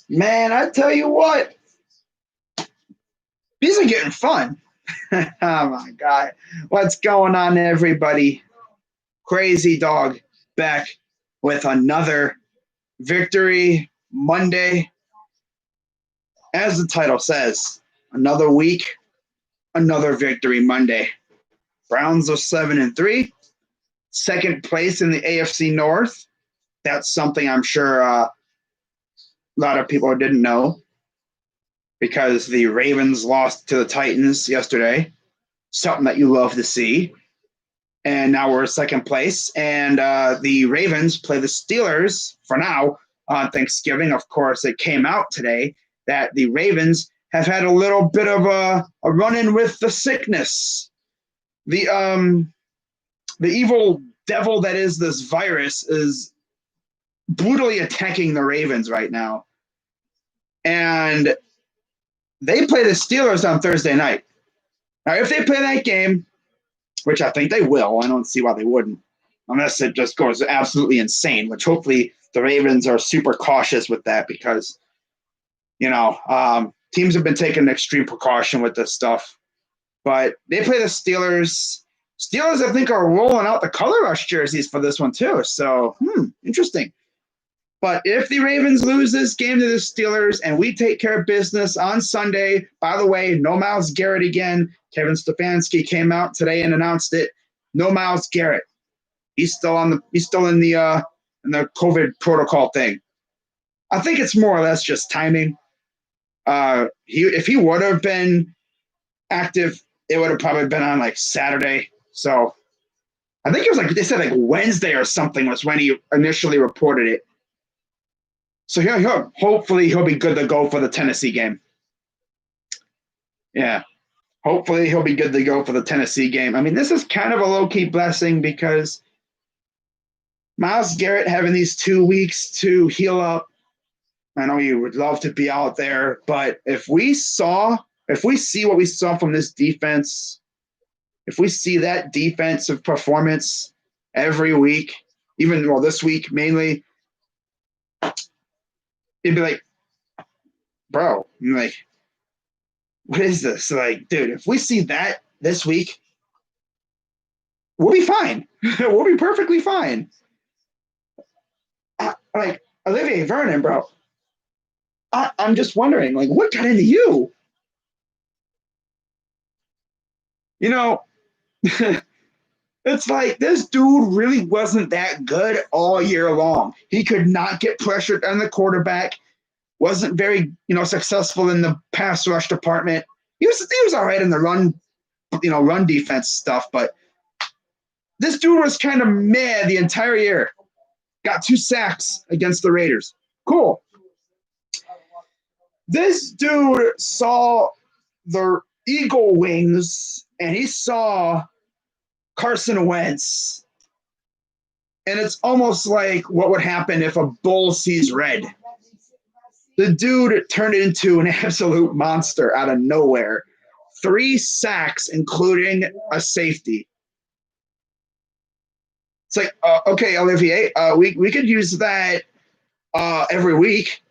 Man, I tell you what, these are getting fun. Oh my God. What's going on, everybody? Crazy Dog back with another Victory Monday. As the title says, another week, another Victory Monday. Browns are 7-3, second place in the AFC North. That's something I'm sure a lot of people didn't know because the Ravens lost to the Titans yesterday. Something that you love to see. And now we're second place. And the Ravens play the Steelers for now on Thanksgiving. Of course, it came out today that the Ravens have had a little bit of a run-in with the sickness. The evil devil that is this virus is brutally attacking the Ravens right now. And they play the Steelers on Thursday night. Now, if they play that game, which I think they will, I don't see why they wouldn't, unless it just goes absolutely insane, which hopefully the Ravens are super cautious with that because, teams have been taking extreme precaution with this stuff. But they play the Steelers. Steelers, I think, are rolling out the color rush jerseys for this one too. So, interesting. But if the Ravens lose this game to the Steelers and we take care of business on Sunday, by the way, no Myles Garrett again. Kevin Stefanski came out today and announced it. No Myles Garrett. He's still in the COVID protocol thing. I think it's more or less just timing. If he would have been active, it would have probably been on like Saturday. So I think it was they said Wednesday or something was when he initially reported it. So hopefully he'll be good to go for the Tennessee game. Yeah. Hopefully he'll be good to go for the Tennessee game. I mean, this is kind of a low-key blessing because Myles Garrett having these 2 weeks to heal up, I know you would love to be out there, but if we see what we saw from this defense, if we see that defensive performance every week, this week mainly, it'd be like, bro, I'm like, what is this? Like, dude, if we see that this week, we'll be fine. We'll be perfectly fine. Like, Olivier Vernon, bro, I'm just wondering, what got into you? It's like this dude really wasn't that good all year long. He could not get pressured on the quarterback. Wasn't very, successful in the pass rush department. He was all right in the run defense stuff, but this dude was kind of mad the entire year. Got 2 sacks against the Raiders. Cool. This dude saw the Eagle wings and he saw Carson Wentz. And it's almost like what would happen if a bull sees red. The dude turned into an absolute monster out of nowhere. 3 sacks, including a safety. It's like, okay, Olivier, we could use that every week.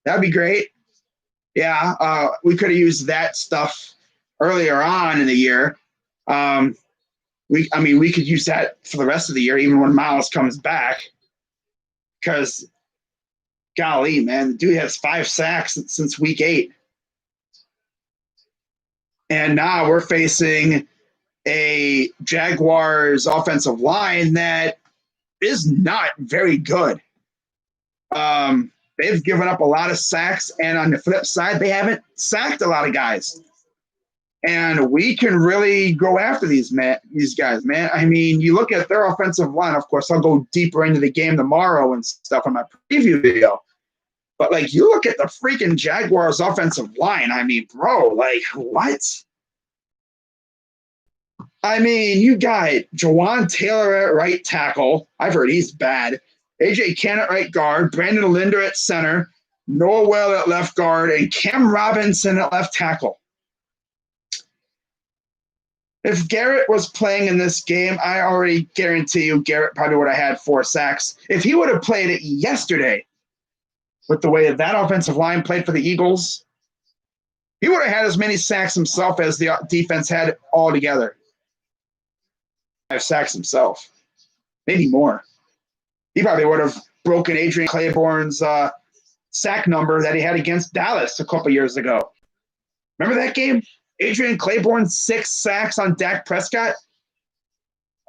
That'd be great. Yeah, we could have used that stuff earlier on in the year. We could use that for the rest of the year, even when Myles comes back. Because, golly, man, the dude has 5 sacks since week 8. And now we're facing a Jaguars offensive line that is not very good. They've given up a lot of sacks, and on the flip side, they haven't sacked a lot of guys. And we can really go after these guys, man. I mean, you look at their offensive line. Of course, I'll go deeper into the game tomorrow and stuff in my preview video. But, you look at the freaking Jaguars offensive line. I mean, bro, what? I mean, you got Jawan Taylor at right tackle. I've heard he's bad. A.J. Cann at right guard. Brandon Linder at center. Noah Well at left guard. And Cam Robinson at left tackle. If Garrett was playing in this game, I already guarantee you Garrett probably would have had 4 sacks. If he would have played it yesterday with the way that offensive line played for the Eagles, he would have had as many sacks himself as the defense had all together. 5 sacks himself, maybe more. He probably would have broken Adrian Claiborne's sack number that he had against Dallas a couple years ago. Remember that game? Adrian Claiborne, 6 sacks on Dak Prescott.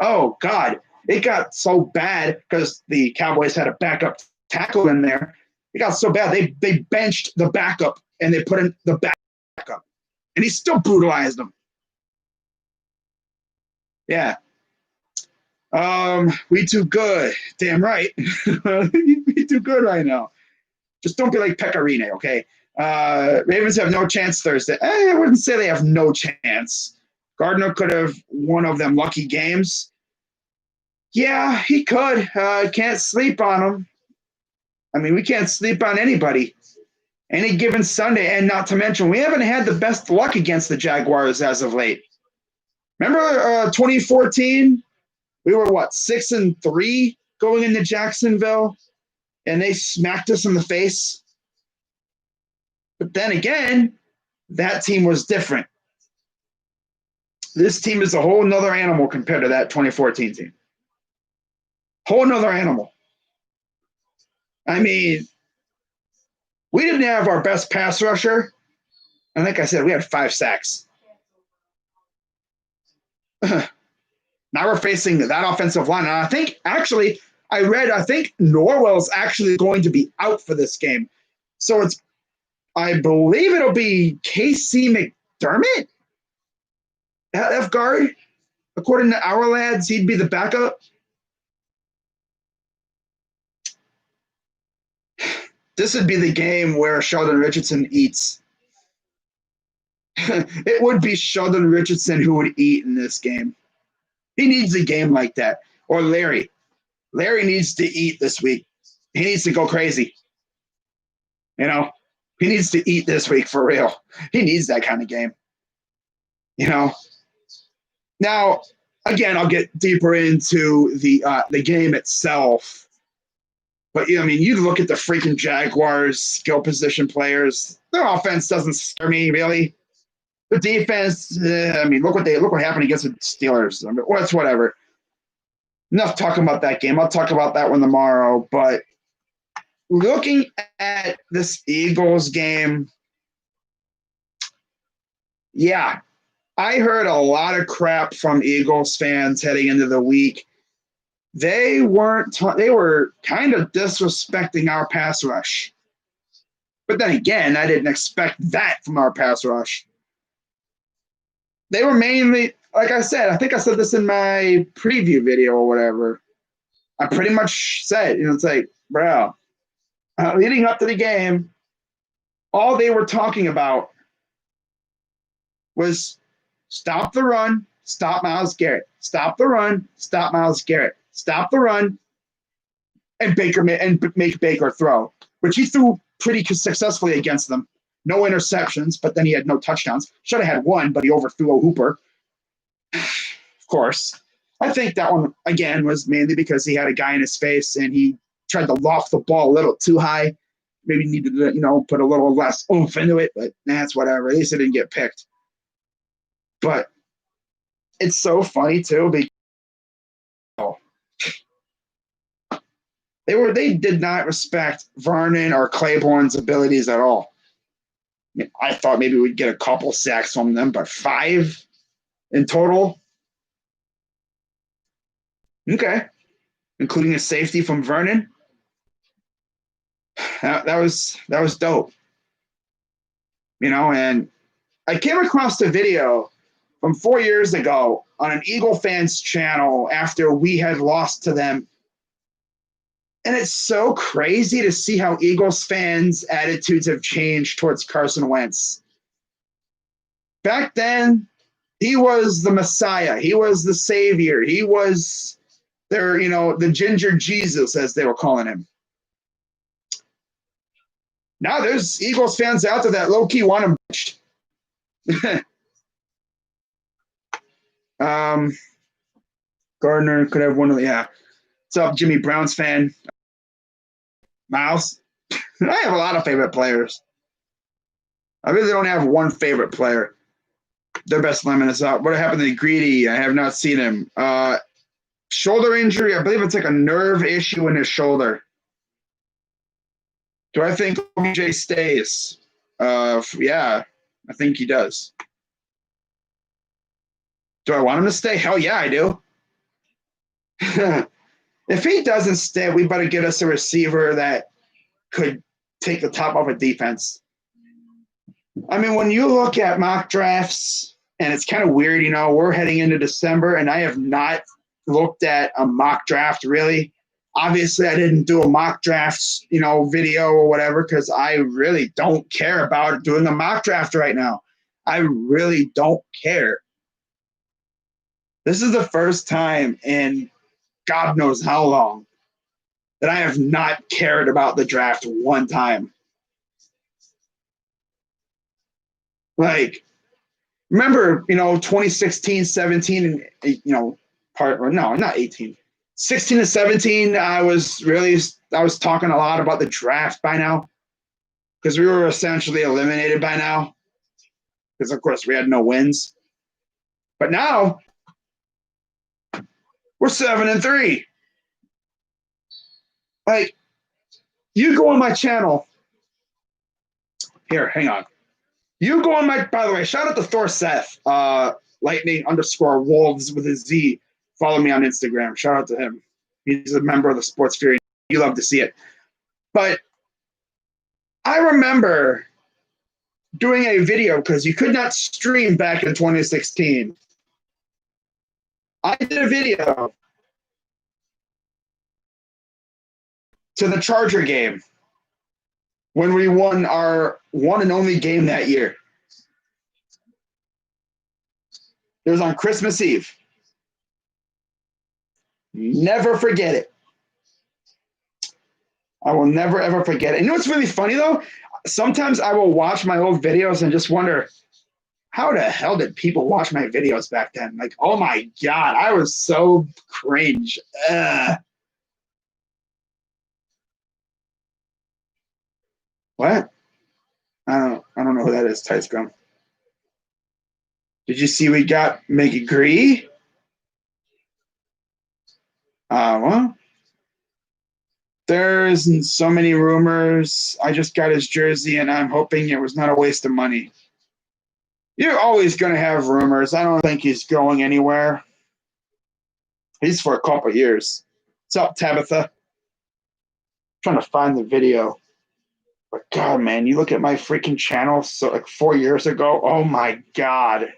Oh, God. It got so bad because the Cowboys had a backup tackle in there. It got so bad, they benched the backup and they put in the backup. And he still brutalized them. Yeah. We too good. Damn right. We too good right now. Just don't be like Pecorine, okay? Ravens have no chance Thursday. I wouldn't say they have no chance. Gardner could have one of them lucky games. Yeah, he could. Can't sleep on him. I mean, we can't sleep on anybody. Any given Sunday, and not to mention, we haven't had the best luck against the Jaguars as of late. Remember 2014? We were, 6-3 going into Jacksonville, and they smacked us in the face? But then again, that team was different. This team is a whole nother animal compared to that 2014 team. Whole nother animal. I mean, we didn't have our best pass rusher. And like I said, we had 5 sacks. Now we're facing that offensive line. And I think Norwell's actually going to be out for this game. So I believe it'll be Casey McDermott at left guard. According to our lads, he'd be the backup. This would be the game where Sheldon Richardson eats. It would be Sheldon Richardson who would eat in this game. He needs a game like that. Or Larry. Larry needs to eat this week. He needs to go crazy. You know, he needs to eat this week for real. He needs that kind of game. You know. Now, again, I'll get deeper into the game itself. But, I mean, you look at the freaking Jaguars skill position players. Their offense doesn't scare me, really. The defense, I mean, look what happened against the Steelers. I mean, it's whatever. Enough talking about that game. I'll talk about that one tomorrow. But looking at this Eagles game, yeah, I heard a lot of crap from Eagles fans heading into the week. They were kind of disrespecting our pass rush. But then again, I didn't expect that from our pass rush. They were mainly, like I said, I think I said this in my preview video or whatever. I pretty much said, it's like, bro, leading up to the game, all they were talking about was stop the run, stop Myles Garrett. Stop the run, stop Myles Garrett. Stop the run, and make Baker throw, which he threw pretty successfully against them. No interceptions, but then he had no touchdowns. Should have had one, but he overthrew a Hooper. Of course. I think that one, again, was mainly because he had a guy in his face and he tried to loft the ball a little too high. Maybe needed to, put a little less oomph into it, but that's whatever. At least it didn't get picked. But it's so funny, too, because they did not respect Vernon or Claiborne's abilities at all. I mean, I thought maybe we'd get a couple sacks from them, but 5 in total. Okay. Including a safety from Vernon. That was dope. And I came across the video from 4 years ago on an Eagle fans channel after we had lost to them. And it's so crazy to see how Eagles fans' attitudes have changed towards Carson Wentz. Back then, he was the Messiah. He was the Savior. He was the Ginger Jesus, as they were calling him. Now there's Eagles fans out there that low-key want him. Gardner could have one of the, yeah. What's up, Jimmy Browns fan? Miles? I have a lot of favorite players. I really don't have one favorite player. Their best lineman is out. What happened to Greedy? I have not seen him. Shoulder injury. I believe it's like a nerve issue in his shoulder. Do I think OBJ stays? Yeah, I think he does. Do I want him to stay? Hell yeah, I do. If he doesn't stay, we better get us a receiver that could take the top off a defense. I mean, when you look at mock drafts, and it's kind of weird, we're heading into December, and I have not looked at a mock draft really. Obviously, I didn't do a mock drafts, video or whatever, because I really don't care about doing a mock draft right now. I really don't care. This is the first time in God knows how long that I have not cared about the draft one time. Like, remember, 2016, 17, and, not 18. 16 and 17, I was talking a lot about the draft by now because we were essentially eliminated by now because, of course, we had no wins. But now we're 7-3. Like, you go on my channel. Here, hang on. You go on my, by the way, shout out to Thor Seth, lightning_wolves with a Z. Follow me on Instagram. Shout out to him. He's a member of the Sports Fury. You love to see it. But I remember doing a video because you could not stream back in 2016. I did a video to the Charger game when we won our one and only game that year. It was on Christmas Eve. Never forget it. I will never, ever forget it. And you know what's really funny, though? Sometimes I will watch my old videos and just wonder, how the hell did people watch my videos back then? Like, oh, my God, I was so cringe. What? I don't know who that is, Tight Scrum. Did you see we got McGree? Well, there's so many rumors. I just got his jersey, and I'm hoping it was not a waste of money. You're always going to have rumors. I don't think he's going anywhere. He's for a couple of years. What's up, Tabitha? I'm trying to find the video. But God, man, you look at my freaking channel like 4 years ago. Oh, my God.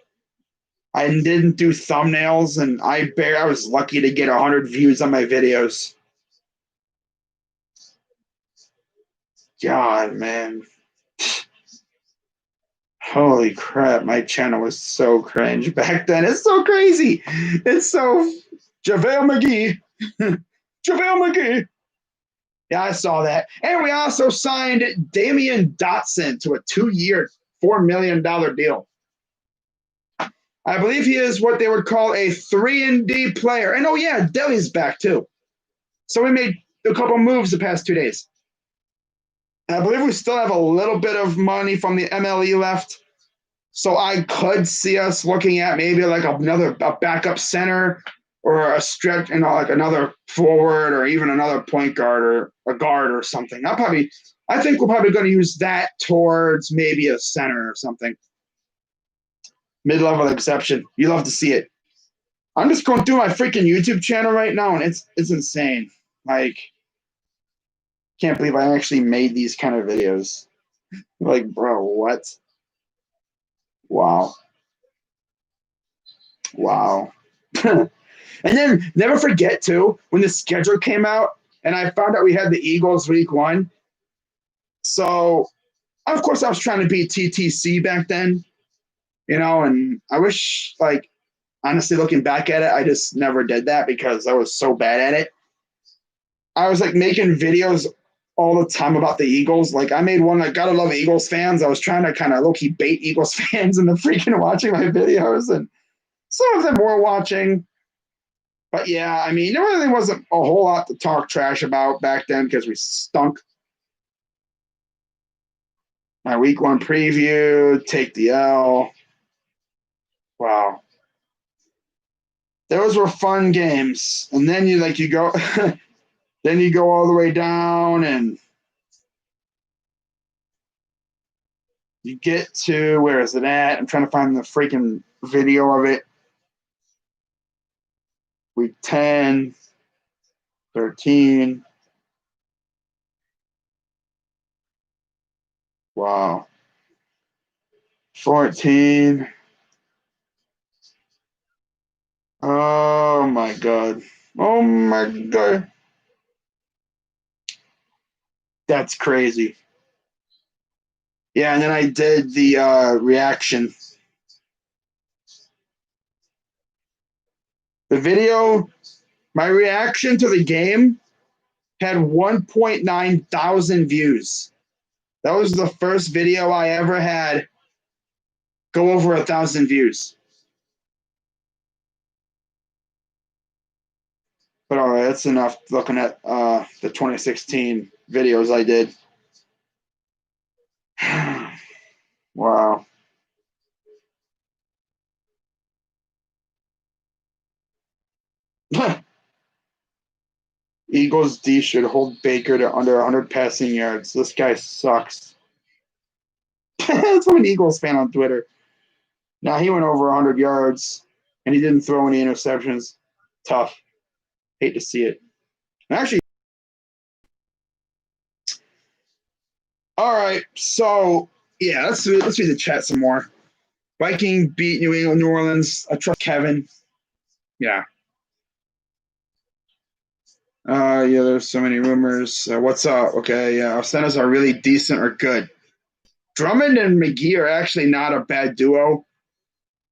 I didn't do thumbnails, and I was lucky to get 100 views on my videos. God, man. Holy crap, my channel was so cringe back then. It's so crazy. It's so JaVale McGee. JaVale McGee. Yeah, I saw that. And we also signed Damian Dotson to a 2-year, $4 million deal. I believe he is what they would call a 3-and-D player. And oh, yeah, Deli's back too. So we made a couple moves the past 2 days. And I believe we still have a little bit of money from the MLE left. So I could see us looking at maybe like a backup center or a stretch, like another forward or even another point guard or a guard or something. I think we're probably going to use that towards maybe a center or something. Mid-level exception. You love to see it. I'm just going through my freaking YouTube channel right now, and it's insane. Like, can't believe I actually made these kind of videos. Like, bro, what? Wow. And then never forget, too, when the schedule came out, and I found out we had the Eagles week 1. So, of course, I was trying to beat TTC back then. And I wish, honestly, looking back at it, I just never did that because I was so bad at it. I was, making videos all the time about the Eagles. Like, I made one, Gotta Love Eagles fans. I was trying to kind of low-key bait Eagles fans into freaking watching my videos. And some of them were watching. But yeah, I mean, there really wasn't a whole lot to talk trash about back then because we stunk. My week one preview, take the L. Wow. Those were fun games. And then you go then you go all the way down and you get to, where is it at? I'm trying to find the freaking video of it. Week 10, 13. Wow. 14. Oh my God. Oh my God. That's crazy. Yeah, and then I did the reaction. The video, my reaction to the game had 1.9 thousand views. That was the first video I ever had go over 1,000 views. But all right, that's enough looking at the 2016 videos I did. Wow. Eagles D should hold Baker to under 100 passing yards. This guy sucks. That's from an Eagles fan on Twitter. Now he went over 100 yards and he didn't throw any interceptions. Tough. Hate to see it. Actually, all right. So yeah, let's read the chat some more. Viking beat New Orleans. I trust Kevin. Yeah. Yeah, there's so many rumors. What's up? Okay, yeah, our centers are really decent or good. Drummond and McGee are actually not a bad duo.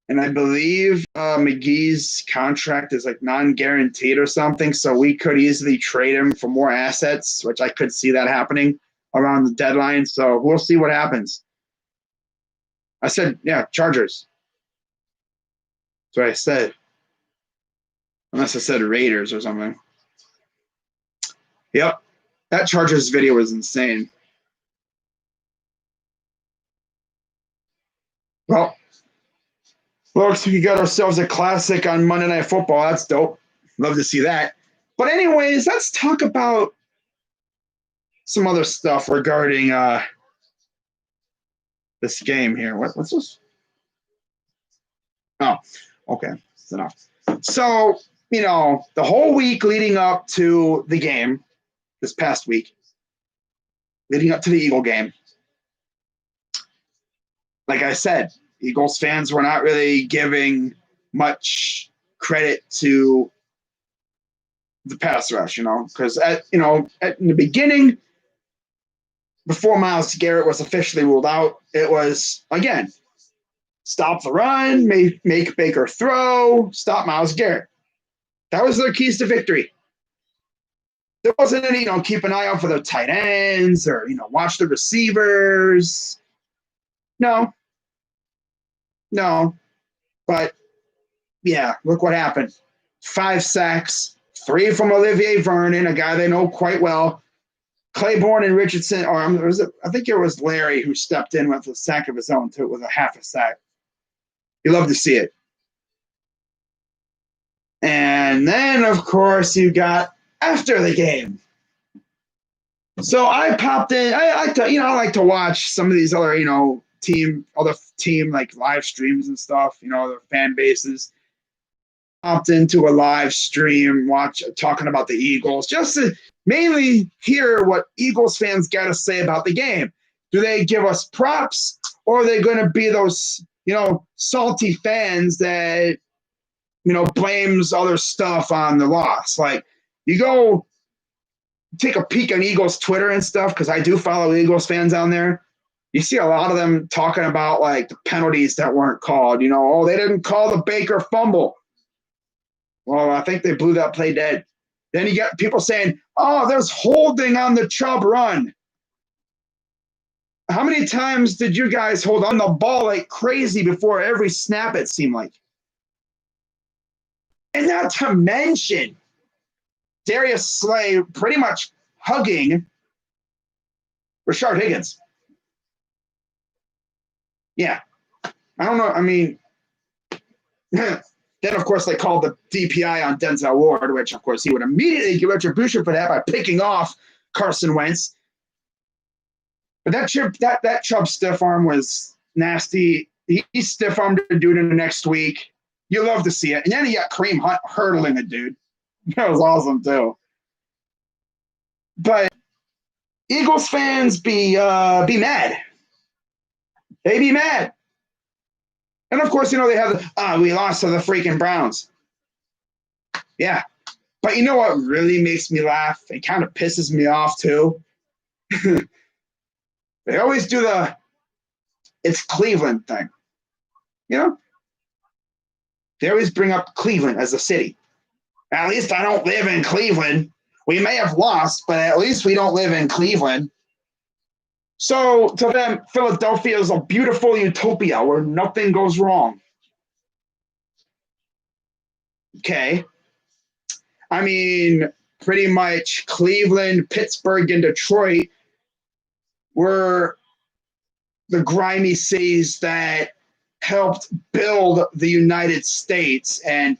And I believe McGee's contract is like non-guaranteed or something, so we could easily trade him for more assets, which I could see that happening around the deadline. So we'll see what happens. I said, yeah, Chargers. That's what I said. Unless I said Raiders or something. Yep. That Chargers video was insane. Well, looks like we got ourselves a classic on Monday Night Football. That's dope. Love to see that. But anyways, let's talk about some other stuff regarding this game here. What's this? Oh, okay. That's enough. So, the whole week leading up to the game, this past week, leading up to the Eagle game, like I said, Eagles fans were not really giving much credit to the pass rush, because in the beginning, before Myles Garrett was officially ruled out, it was, again, stop the run, make Baker throw, stop Myles Garrett. That was their keys to victory. There wasn't any, keep an eye out for the tight ends or, watch the receivers. No. But, yeah, look what happened. 5 sacks, 3 from Olivier Vernon, a guy they know quite well. Claiborne and Richardson, or I think it was Larry who stepped in with a sack of his own, too. It was a half a sack. You love to see it. And then, of course, you got after the game. So I popped in. I like to watch some of these other, other team like live streams and stuff. Their fan bases. Popped into a live stream, talking about the Eagles, just to mainly hear what Eagles fans got to say about the game. Do they give us props, or are they going to be those, salty fans that, blames other stuff on the loss? Like, you go take a peek on Eagles Twitter and stuff, because I do follow Eagles fans on there. You see a lot of them talking about like the penalties that weren't called. They didn't call the Baker fumble. Well, I think they blew that play dead. Then you get people saying, oh, there's holding on the Chubb run. How many times did you guys hold on the ball like crazy before every snap, it seemed like? not to mention Darius Slay pretty much hugging Rashard Higgins. Yeah. I don't know. I mean, then, of course, they called the DPI on Denzel Ward, which, of course, he would immediately give retribution for that by picking off Carson Wentz. But that Chubb stiff arm was nasty. He stiff armed a dude in the next week. You love to see it. And then he got Kareem Hunt hurdling a dude. That was awesome, too. But Eagles fans be mad. They be mad. And, of course, they have we lost to the freaking Browns. Yeah. But you know what really makes me laugh? It kind of pisses me off, too. They always do it's Cleveland thing. They always bring up Cleveland as a city. At least I don't live in Cleveland. We may have lost, but at least we don't live in Cleveland. So to them, Philadelphia is a beautiful utopia where nothing goes wrong. Okay. I mean, pretty much Cleveland, Pittsburgh, and Detroit were the grimy cities that helped build the United States. And,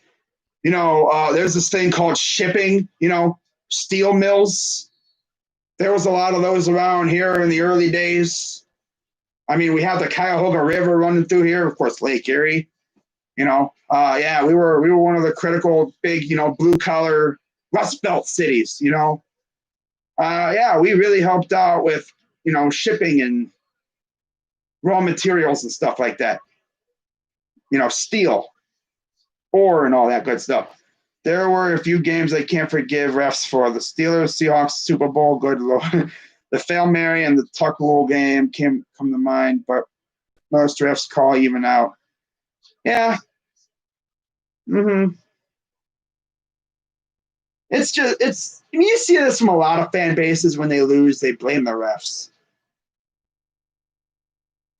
there's this thing called shipping, steel mills. There was a lot of those around here in the early days. I mean, we have the Cuyahoga River running through here, of course, Lake Erie. We were one of the critical big, blue collar Rust Belt cities. We really helped out with, shipping and raw materials and stuff like that. Steel, ore, and all that good stuff. There were a few games I can't forgive refs for. The Steelers, Seahawks, Super Bowl, good Lord. The Hail Mary and the Tuck Rule game come to mind, but most refs call even out. Yeah. Mm-hmm. You see this from a lot of fan bases. When they lose, they blame the refs.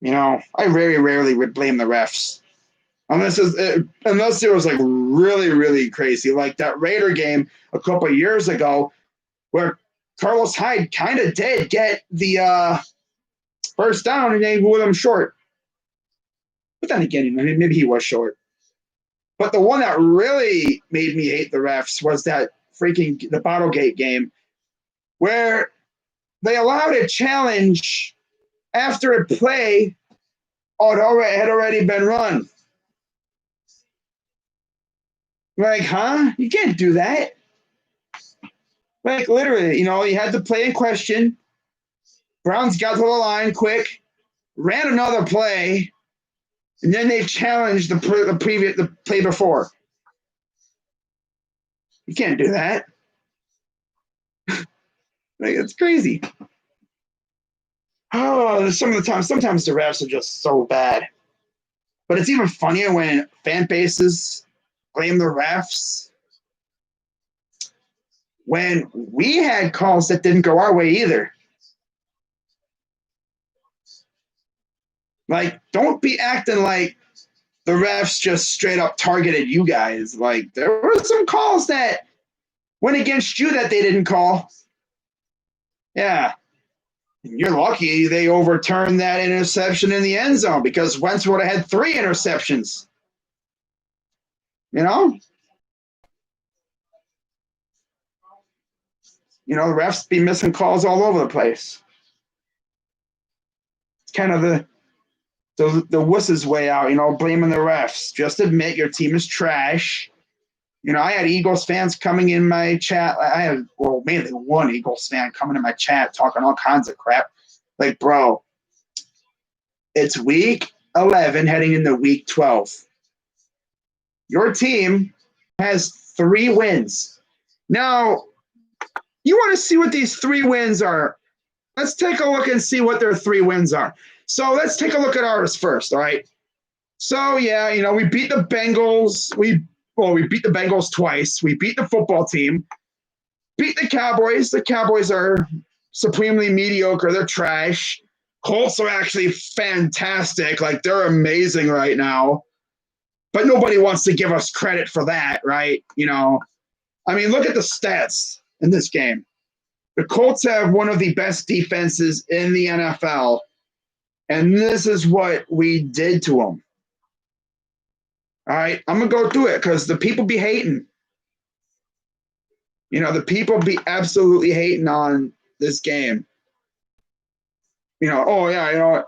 I very rarely would blame the refs. Unless it was like really, really crazy, like that Raider game a couple of years ago, where Carlos Hyde kind of did get the first down and they moved him short. But then again, maybe he was short. But the one that really made me hate the refs was that the Bottlegate game, where they allowed a challenge after a play had already been run. Like, huh? You can't do that. Like, literally, you had the play in question. Browns got to the line quick, ran another play, and then they challenged the play before. You can't do that. Like, it's crazy. Oh, sometimes the refs are just so bad. But it's even funnier when fan bases blame the refs. When we had calls that didn't go our way either. Like, don't be acting like the refs just straight up targeted you guys. Like, there were some calls that went against you that they didn't call. Yeah. And you're lucky they overturned that interception in the end zone because Wentz would have had 3 interceptions. The refs be missing calls all over the place. It's kind of the wuss's way out, blaming the refs. Just admit your team is trash. I had Eagles fans coming in my chat. Mainly one Eagles fan coming in my chat talking all kinds of crap. Like, bro, it's week 11 heading into week 12. Your team has 3 wins. Now, you want to see what these 3 wins are. Let's take a look and see what their 3 wins are. So let's take a look at ours first, all right? So, yeah, we beat the Bengals. We beat the Bengals twice. We beat the football team. Beat the Cowboys. The Cowboys are supremely mediocre. They're trash. Colts are actually fantastic. Like, they're amazing right now. But nobody wants to give us credit for that, right? You know, I mean, look at the stats in this game. The Colts have one of the best defenses in the NFL, and this is what we did to them. All right, I'm going to go through it because the people be hating. You know, the people be absolutely hating on this game. You know, oh, yeah, you know,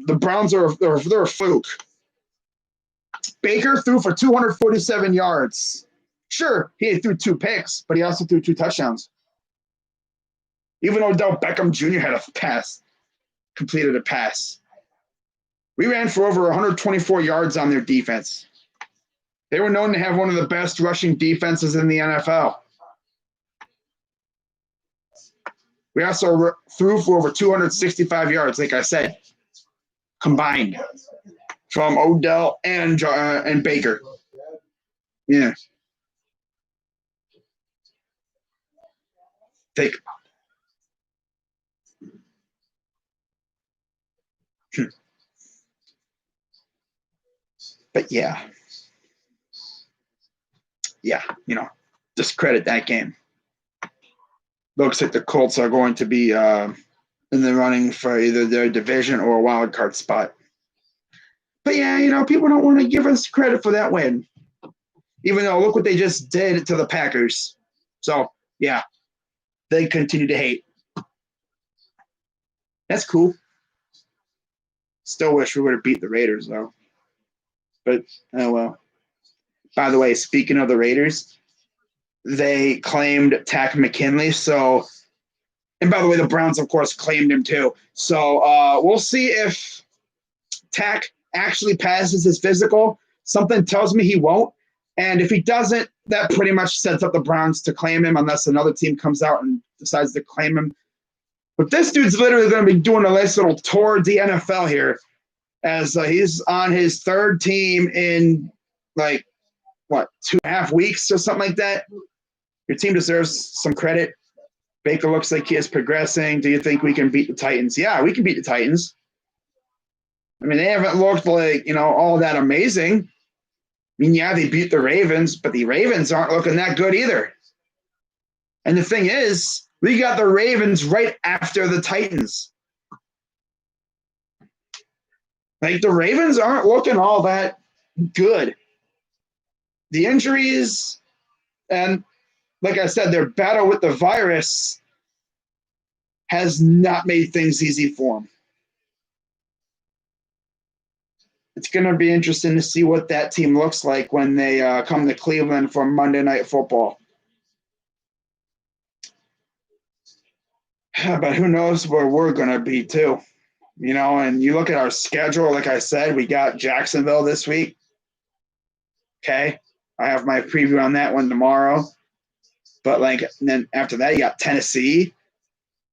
the Browns they're a fluke. Baker threw for 247 yards. Sure, he threw 2 picks, but he also threw 2 touchdowns. Even Odell Beckham Jr. had a pass, completed a pass. We ran for over 124 yards on their defense. They were known to have one of the best rushing defenses in the NFL. We also threw for over 265 yards, like I said, combined from Odell and Baker. Yeah. Think about it. But yeah, you know, discredit that game. Looks like the Colts are going to be in the running for either their division or a wild card spot. But yeah, you know, people don't want to give us credit for that win. Even though, look what they just did to the Packers. So, yeah, they continue to hate. That's cool. Still wish we would have beat the Raiders, though. But, oh well. By the way, speaking of the Raiders, they claimed Takk McKinley. So, and by the way, the Browns, of course, claimed him too. So, we'll see if Takk actually passes his physical. Something tells me he won't. And if he doesn't, that pretty much sets up the Browns to claim him unless another team comes out and decides to claim him. But this dude's literally going to be doing a nice little tour of the NFL here as he's on his 3rd team in, like, what, 2.5 weeks or something like that. Your team deserves some credit. Baker looks like he is progressing. Do you think we can beat the Titans? Yeah, we can beat the Titans. I mean, they haven't looked like, you know, all that amazing. I mean, yeah, they beat the Ravens, but the Ravens aren't looking that good either. And the thing is, we got the Ravens right after the Titans. Like, the Ravens aren't looking all that good. The injuries and, like I said, their battle with the virus has not made things easy for them. It's going to be interesting to see what that team looks like when they come to Cleveland for Monday Night Football. But who knows where we're going to be, too. You know, and you look at our schedule, like I said, we got Jacksonville this week. Okay. I have my preview on that one tomorrow. But, like, and then after that, you got Tennessee.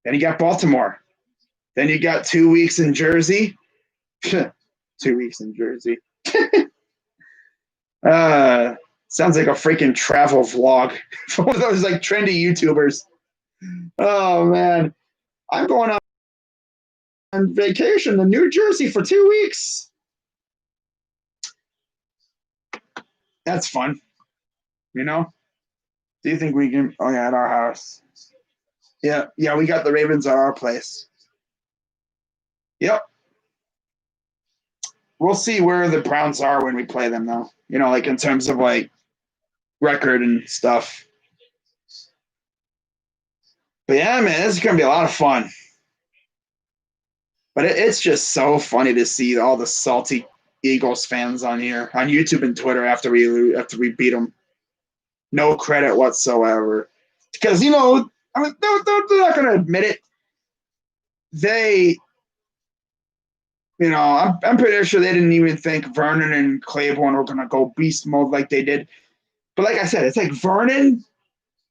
Then you got Baltimore. Then you got 2 weeks in Jersey. 2 weeks in Jersey. Sounds like a freaking travel vlog for one of those like trendy YouTubers. Oh man, I'm going on vacation to New Jersey for 2 weeks. That's fun, you know. Do you think we can? Oh yeah, at our house. Yeah, we got the Ravens at our place. Yep. We'll see where the Browns are when we play them, though. You know, like in terms of like record and stuff. But yeah, man, this is gonna be a lot of fun. But it's just so funny to see all the salty Eagles fans on here, on YouTube and Twitter after we beat them. No credit whatsoever, because you know, I mean, they're not gonna admit it. They. You know, I'm pretty sure they didn't even think Vernon and Claiborne were going to go beast mode like they did. But like I said, it's like Vernon,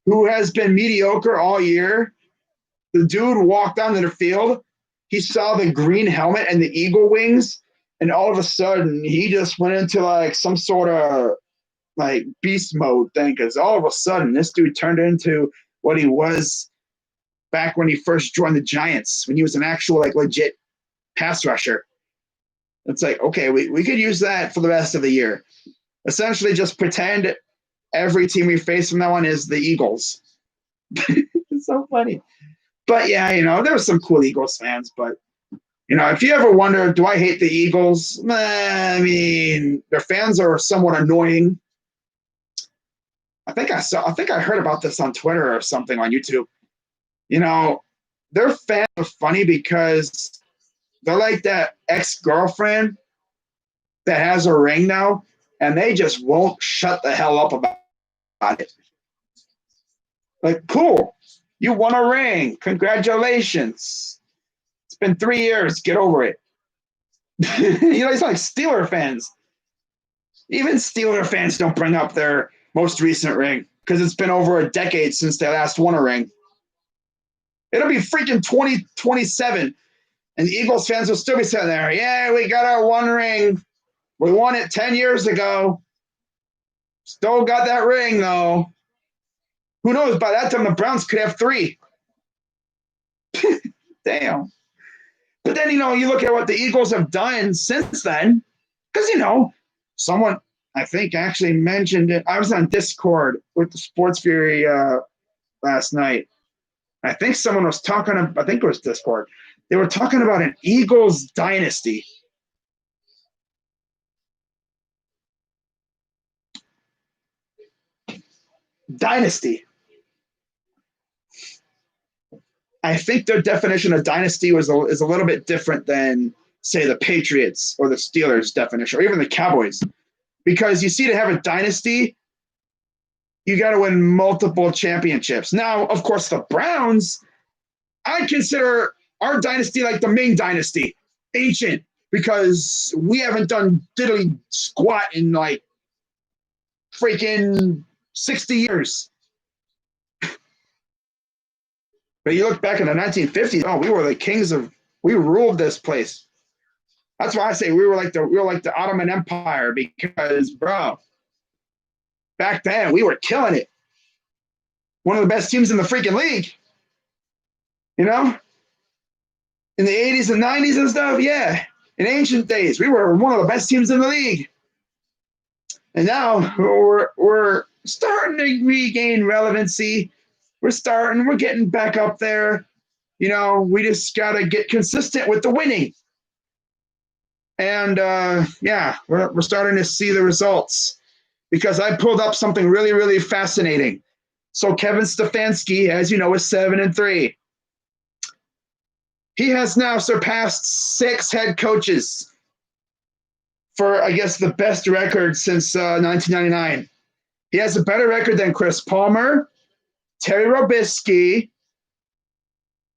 who has been mediocre all year. The dude walked onto the field. He saw the green helmet and the eagle wings, and all of a sudden he just went into like some sort of like beast mode thing. Because all of a sudden this dude turned into what he was back when he first joined the Giants, when he was an actual like legit pass rusher. It's like, okay, we could use that for the rest of the year. Essentially, just pretend every team we face from now on is the Eagles. It's so funny. But yeah, there were some cool Eagles fans. But if you ever wonder, do I hate the Eagles? I mean, their fans are somewhat annoying. I think I heard about this on Twitter or something on YouTube. Their fans are funny because they're like that ex-girlfriend that has a ring now, and they just won't shut the hell up about it. Like, cool, you won a ring. Congratulations. It's been 3 years. Get over it. It's like Steeler fans. Even Steeler fans don't bring up their most recent ring because it's been over a decade since they last won a ring. It'll be freaking 2027, and the Eagles fans will still be sitting there. Yeah, we got our one ring. We won it 10 years ago. Still got that ring, though. Who knows? By that time, the Browns could have 3. Damn. But then, you look at what the Eagles have done since then. Because, someone, I think, actually mentioned it. I was on Discord with the Sports Fury last night. I think someone was talking about, I think it was Discord. They were talking about an Eagles dynasty. Dynasty. I think their definition of dynasty is a little bit different than, say, the Patriots or the Steelers' definition, or even the Cowboys. Because you see, to have a dynasty, you got to win multiple championships. Now, of course, the Browns, I consider our dynasty like the Ming dynasty, ancient, because we haven't done diddly squat in like freaking 60 years. But you look back in the 1950s, we were the kings we ruled this place. That's why I say we were like the Ottoman Empire, because, bro, back then we were killing it. One of the best teams in the freaking league. In the 80s and 90s and stuff, yeah. In ancient days, we were one of the best teams in the league. And now we're starting to regain relevancy. We're getting back up there. We just got to get consistent with the winning. And we're starting to see the results, because I pulled up something really, really fascinating. So Kevin Stefanski, as you know, is 7-3. He has now surpassed 6 head coaches for, I guess, the best record since 1999. He has a better record than Chris Palmer, Terry Robisky,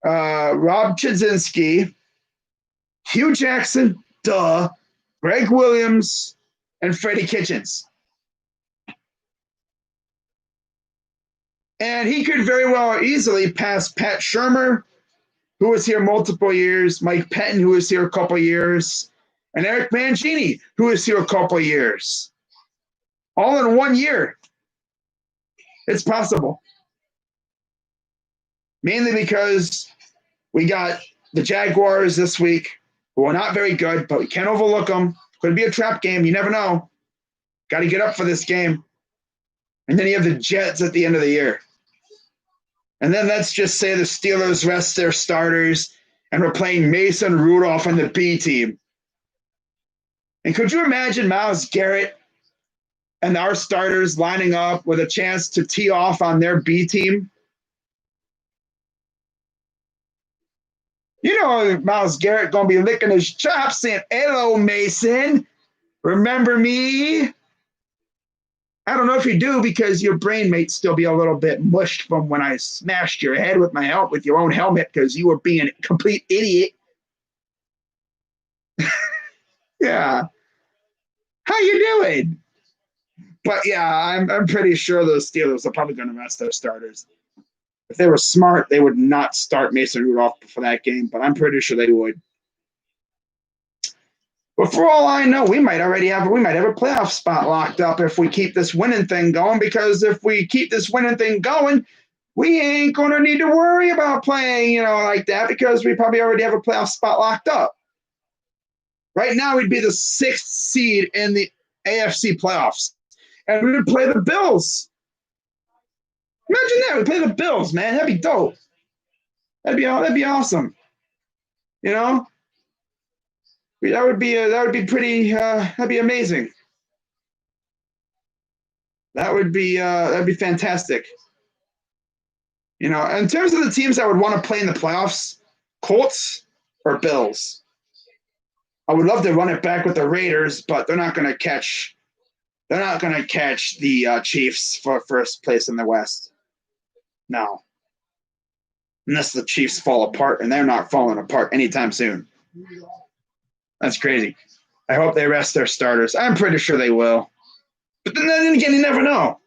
Rob Chudzinski, Hugh Jackson, Greg Williams, and Freddie Kitchens. And he could very well easily pass Pat Shurmur, who was here multiple years, Mike Pettin, who was here a couple years, and Eric Mangini, who was here a couple years. All in 1 year. It's possible. Mainly because we got the Jaguars this week, who are not very good, but we can't overlook them. Could be a trap game. You never know. Got to get up for this game. And then you have the Jets at the end of the year. And then let's just say the Steelers rest their starters, and we're playing Mason Rudolph on the B team. And could you imagine Myles Garrett and our starters lining up with a chance to tee off on their B team? Myles Garrett going to be licking his chops saying, "Hello, Mason. Remember me?" I don't know if you do, because your brain may still be a little bit mushed from when I smashed your head with with your own helmet, because you were being a complete idiot. Yeah. How you doing? But yeah, I'm pretty sure those Steelers are probably going to rest their starters. If they were smart, they would not start Mason Rudolph for that game, but I'm pretty sure they would. But for all I know, we might have a playoff spot locked up if we keep this winning thing going, because if we keep this winning thing going, we ain't going to need to worry about playing, like that, because we probably already have a playoff spot locked up. Right now, we'd be the 6th seed in the AFC playoffs, and we would play the Bills. Imagine that. We play the Bills, man. That'd be dope. That'd be awesome. You know, that would be pretty. That'd be amazing. That'd be fantastic. You know, in terms of the teams that would want to play in the playoffs, Colts or Bills. I would love to run it back with the Raiders, but they're not going to catch. They're not going to catch the Chiefs for first place in the West. No, unless the Chiefs fall apart, and they're not falling apart anytime soon. That's crazy. I hope they rest their starters. I'm pretty sure they will. But then again, you never know.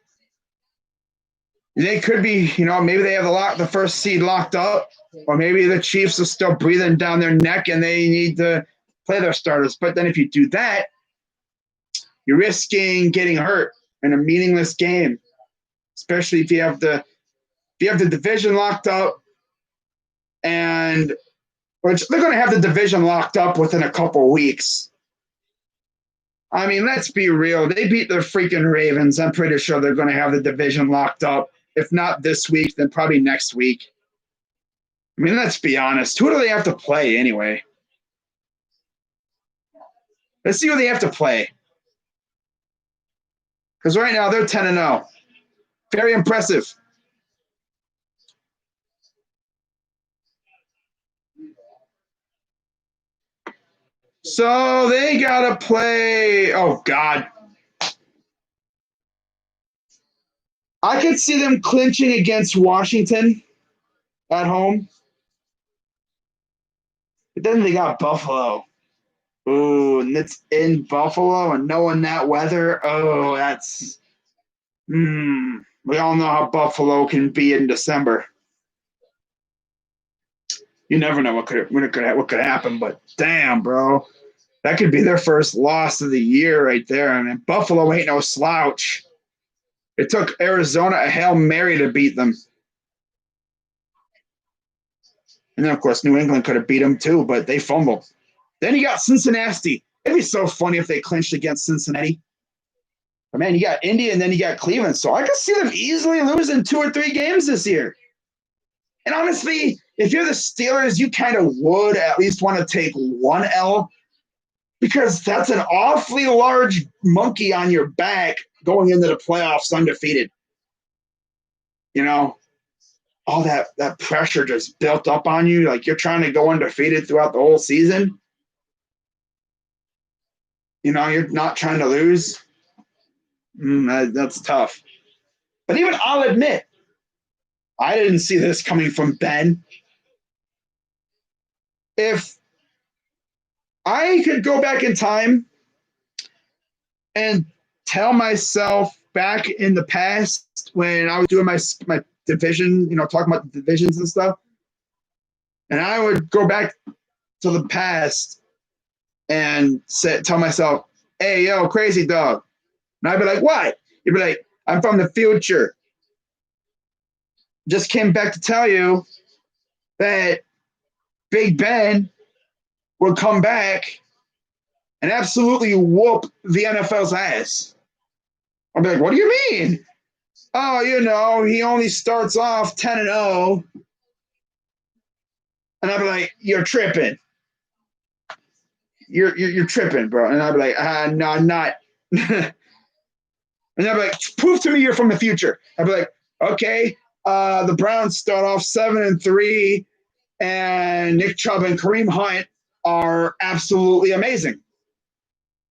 They could be, you know, maybe they have the first seed locked up, or maybe the Chiefs are still breathing down their neck and they need to play their starters. But then if you do that, you're risking getting hurt in a meaningless game, especially if you have the division locked up, and which they're going to have the division locked up within a couple weeks. I mean, let's be real. They beat the freaking Ravens. I'm pretty sure they're going to have the division locked up. If not this week, then probably next week. I mean, let's be honest. Who do they have to play anyway? Let's see who they have to play. Because right now they're 10-0. Very impressive. So they got to play. Oh, God. I could see them clinching against Washington at home. But then they got Buffalo. Ooh, and it's in Buffalo and knowing that weather. Oh, that's. We all know how Buffalo can be in December. You never know what could happen, but damn, bro. That could be their first loss of the year right there. I mean, Buffalo ain't no slouch. It took Arizona a Hail Mary to beat them. And then, of course, New England could have beat them too, but they fumbled. Then you got Cincinnati. It'd be so funny if they clinched against Cincinnati. But man, you got Indy and then you got Cleveland. So I could see them easily losing 2 or 3 games this year. And honestly, if you're the Steelers, you kind of would at least want to take 1 L, because that's an awfully large monkey on your back going into the playoffs undefeated. You know, all that pressure just built up on you. Like you're trying to go undefeated throughout the whole season. You know, you're not trying to lose. That's tough. But even I'll admit, I didn't see this coming from Ben. If I could go back in time and tell myself back in the past when I was doing my division, you know, talking about the divisions and stuff, and I would go back to the past and tell myself, hey, yo, crazy dog. And I'd be like, what? You'd be like, I'm from the future. Just came back to tell you that Big Ben would come back and absolutely whoop the NFL's ass. I'd be like, what do you mean? Oh, you know, he only starts off 10-0. And I'd be like, you're tripping. You're tripping, bro. And I'd be like, no, I'm not. And I'd be like, prove to me you're from the future. I'd be like, okay, the Browns start off 7-3, and Nick Chubb and Kareem Hunt are absolutely amazing.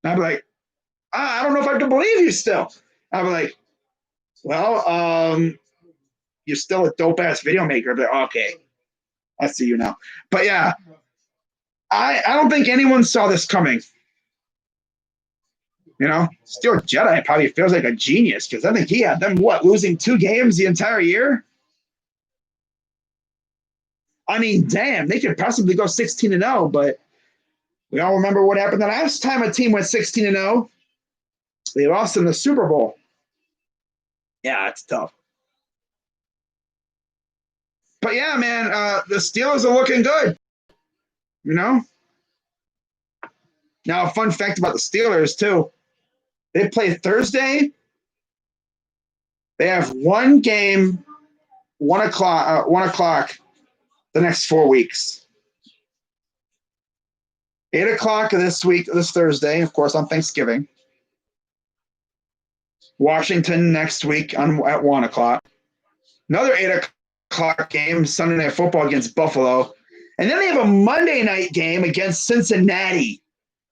And I'd be like, I don't know if I can believe you still. I'd be like, well, you're still a dope ass video maker. I'd be like, okay, I see you now. But yeah, I don't think anyone saw this coming. You know, Steel Jedi probably feels like a genius because I think he had them, losing 2 games the entire year? I mean, damn, they could possibly go 16-0, but we all remember what happened the last time a team went 16-0. They lost in the Super Bowl. Yeah, it's tough. But yeah, man, the Steelers are looking good. You know? Now, a fun fact about the Steelers, too. They play Thursday. They have one game, 1 o'clock the next 4 weeks. 8 o'clock this week, this Thursday, of course, on Thanksgiving. Washington next week at 1 o'clock. Another 8 o'clock game, Sunday Night Football against Buffalo. And then they have a Monday night game against Cincinnati.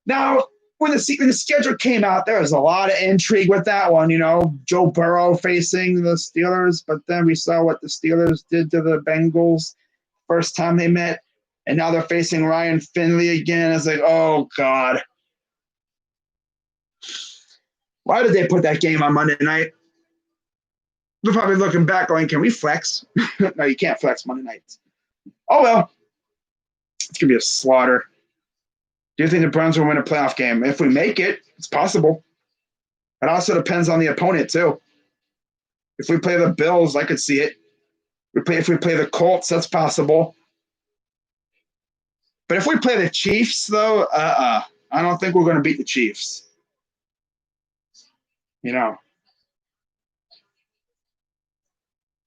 Now, when the schedule came out, there was a lot of intrigue with that one. You know, Joe Burrow facing the Steelers, but then we saw what the Steelers did to the Bengals first time they met, and now they're facing Ryan Finley again. It's like, oh, God. Why did they put that game on Monday night? They're probably looking back going, can we flex? No, you can't flex Monday nights. Oh, well. It's going to be a slaughter. Do you think the Browns will win a playoff game? If we make it, it's possible. It also depends on the opponent, too. If we play the Bills, I could see it. If we play the Colts, that's possible. But if we play the Chiefs, though, I don't think we're going to beat the Chiefs. You know.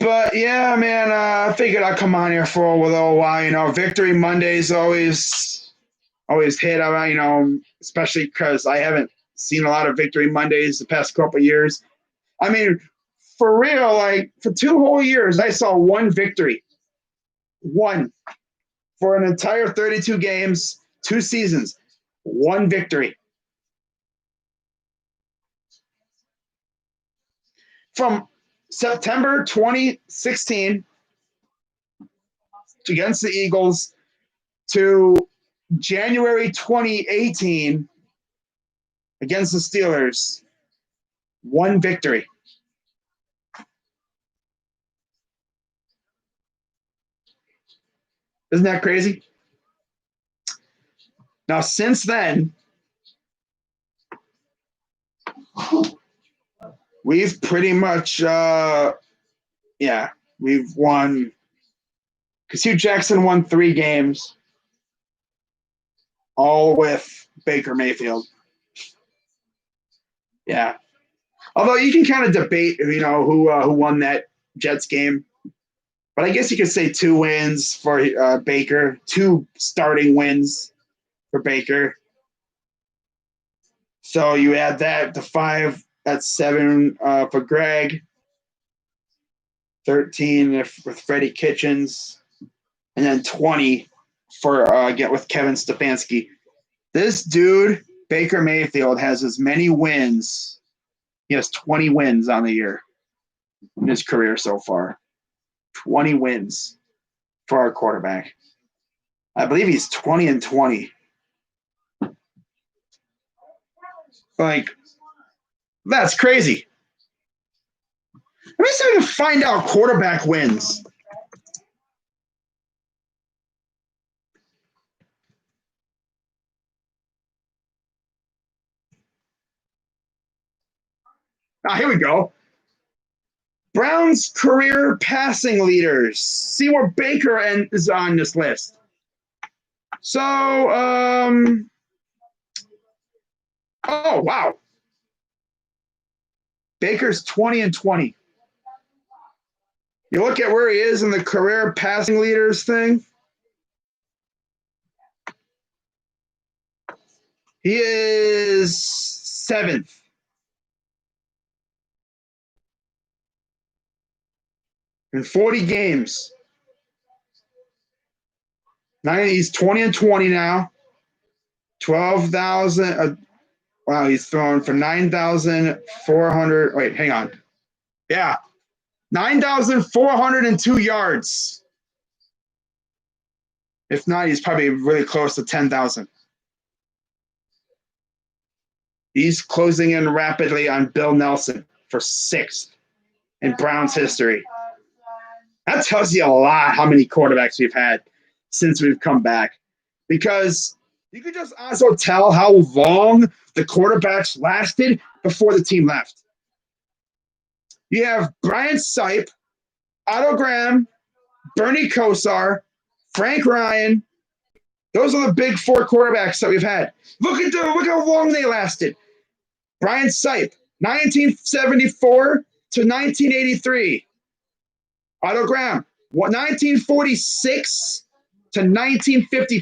But, yeah, man, I figured I'd come on here for a little while. You know, Victory Mondays always hit around, you know, especially because I haven't seen a lot of Victory Mondays the past couple of years. I mean, for real, like for 2 whole years, I saw one victory. One. For an entire 32 games, 2 seasons, 1 victory. From September 2016 against the Eagles to January 2018 against the Steelers, 1 victory. Isn't that crazy? Now, since then, we've pretty much, we've won. Because Hugh Jackson won 3 games, all with Baker Mayfield. Yeah. Although you can kind of debate, you know, who won that Jets game. But I guess you could say 2 wins for Baker, 2 starting wins for Baker. So you add that to 5, that's 7 for Greg, 13 with Freddie Kitchens, and then 20 for with Kevin Stefanski. This dude, Baker Mayfield, has as many wins. He has 20 wins on the year in his career so far. 20 wins for our quarterback. I believe he's 20-20. Like, that's crazy. Let me see if I can find out quarterback wins. Here we go. Browns career passing leaders. See where Baker is on this list. So, oh, wow. Baker's 20-20. You look at where he is in the career passing leaders thing. He is 7th. In 40 games. He's 20-20 now. 12,000. Wow, he's thrown for 9,400. Wait, hang on. Yeah. 9,402 yards. If not, he's probably really close to 10,000. He's closing in rapidly on Bill Nelson for 6th in Browns history. That tells you a lot how many quarterbacks we've had since we've come back. Because you could just also tell how long the quarterbacks lasted before the team left. You have Brian Sipe, Otto Graham, Bernie Kosar, Frank Ryan, Those are the big four quarterbacks that we've had. Look how long they lasted. Brian Sipe, 1974 to 1983. Otto Graham, 1946 to 1950.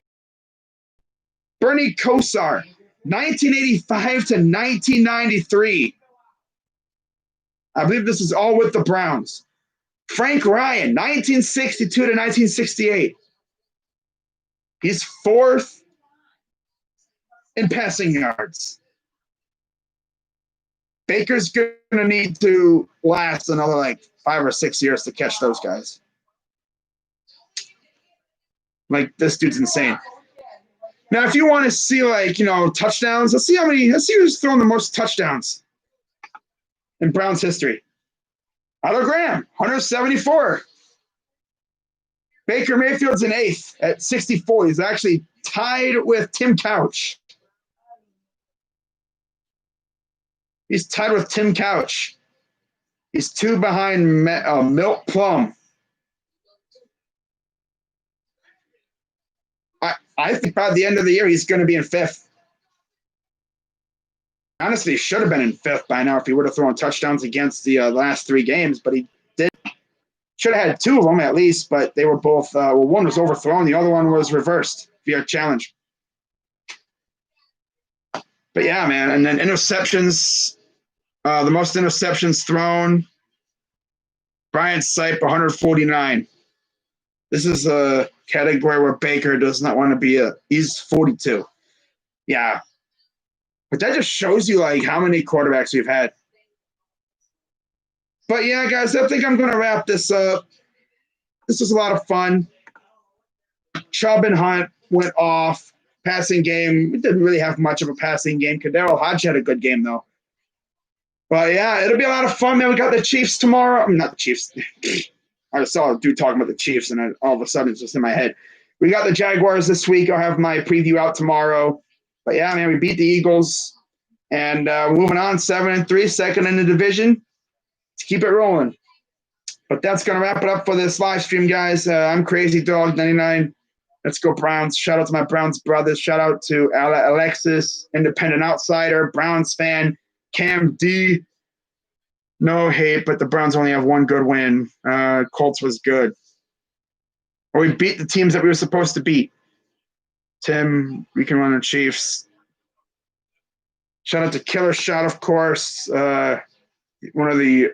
Bernie Kosar, 1985 to 1993. I believe this is all with the Browns. Frank Ryan, 1962 to 1968. He's fourth in passing yards. Baker's going to need to last another like 5 or 6 years to catch those guys. Like, this dude's insane. Now, if you want to see, like, touchdowns, let's see who's thrown the most touchdowns in Browns history. Otto Graham, 174. Baker Mayfield's in 8th at 64. He's actually tied with Tim Couch. He's tied with Tim Couch. He's 2 behind Milt Plum. I think by the end of the year, he's going to be in 5th. Honestly, he should have been in 5th by now if he would have thrown touchdowns against the last 3 games, but he did. Should have had 2 of them at least, but they were both, one was overthrown, the other one was reversed via challenge. But yeah, man, and then interceptions, the most interceptions thrown, Brian Sipe, 149. This is a category where Baker does not want to be he's 42. Yeah. But that just shows you, like, how many quarterbacks we've had. But yeah, guys, I think I'm going to wrap this up. This was a lot of fun. Chubb and Hunt went off. Passing game, we didn't really have much of a passing game. Kadero Hodge had a good game, though. But yeah, it'll be a lot of fun, man. We got the Chiefs tomorrow. I mean, not the Chiefs. I just saw a dude talking about the Chiefs, and then all of a sudden it's just in my head. We got the Jaguars this week. I'll have my preview out tomorrow. But yeah, man, we beat the Eagles. And moving on, 7-3, second in the division. To keep it rolling. But that's going to wrap it up for this live stream, guys. I'm Crazy Dog 99. Let's go Browns. Shout out to my Browns brothers. Shout out to Alexis, independent outsider, Browns fan, Cam D. No hate, but the Browns only have one good win. Colts was good. Or we beat the teams that we were supposed to beat. Tim, we can run the Chiefs. Shout out to Killer Shot, of course. One of the,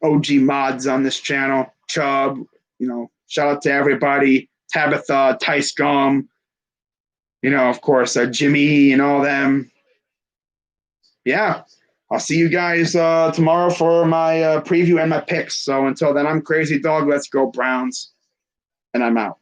OG mods on this channel. Chubb, shout out to everybody. Tabitha, Tice Gum, of course, Jimmy and all them. Yeah, I'll see you guys tomorrow for my preview and my picks. So until then, I'm Crazy Dog. Let's go Browns. And I'm out.